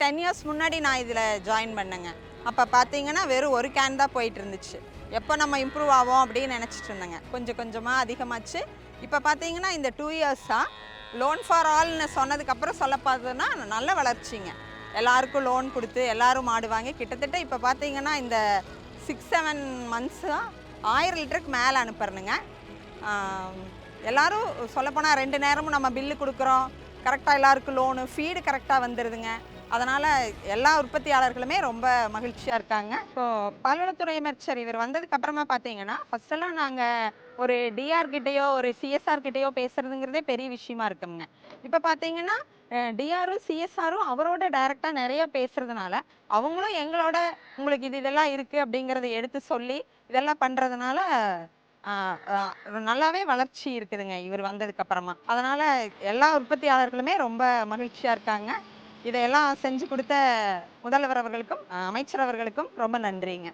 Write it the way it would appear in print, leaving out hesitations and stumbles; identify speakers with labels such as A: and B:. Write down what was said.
A: 10 years முன்னாடி நான் இதில் ஜாயின் பண்ணேங்க. அப்போ பார்த்தீங்கன்னா, வெறும் ஒரு கேன் தான் போயிட்டு இருந்துச்சு. எப்போ நம்ம இம்ப்ரூவ் ஆவோம் அப்படின்னு நினச்சிட்டு இருந்தேங்க. கொஞ்சம் கொஞ்சமாக அதிகமாச்சு. இப்போ பார்த்தீங்கன்னா, இந்த 2 இயர்ஸா லோன் ஃபார் ஆல்னு சொன்னதுக்கப்புறம் சொல்ல பார்த்ததுன்னா, நல்ல வளர்ச்சிங்க. எல்லாருக்கும் லோன் குடுத்து, எல்லாரும் மாடு வாங்கி கிட்டத்தட்ட இப்போ பார்த்தீங்கன்னா, இந்த 6, 7 மந்த்ஸா 1000 லிட்டருக்கு மேலே அனுப்புறேனுங்க. எல்லாரும் சொல்லப்போனால் 2 நேரமும் நம்ம பில்லு கொடுக்குறோம். கரெக்டாக எல்லாருக்கும் லோனு, ஃபீடு கரெக்டாக வந்துடுதுங்க. அதனால் எல்லா உற்பத்தியாளர்களுமே ரொம்ப மகிழ்ச்சியாக இருக்காங்க. இப்போது பால்வளத்துறை அமைச்சர் இவர் வந்ததுக்கு அப்புறமா பார்த்தீங்கன்னா, ஃபஸ்ட்டெல்லாம் நாங்கள் ஒரு டிஆர் கிட்டேயோ ஒரு சிஎஸ்ஆர் கிட்டேயோ பேசுறதுங்கிறதே பெரிய விஷயமா இருக்குங்க. இப்போ பார்த்தீங்கன்னா, டிஆரும் சிஎஸ்ஆரும் அவரோட டைரெக்டாக நிறைய பேசுறதுனால, அவங்களும் எங்களோட உங்களுக்கு இதெல்லாம் இருக்குது அப்படிங்கிறத எடுத்து சொல்லி இதெல்லாம் பண்ணுறதுனால நல்லாவே வளர்ச்சி இருக்குதுங்க இவர் வந்ததுக்கு அப்புறமா. அதனால எல்லா உற்பத்தியாளர்களுமே ரொம்ப மகிழ்ச்சியா இருக்காங்க. இதையெல்லாம் செஞ்சு கொடுத்த முதல்வர் அவர்களுக்கும் அமைச்சர் அவர்களுக்கும் ரொம்ப நன்றிங்க.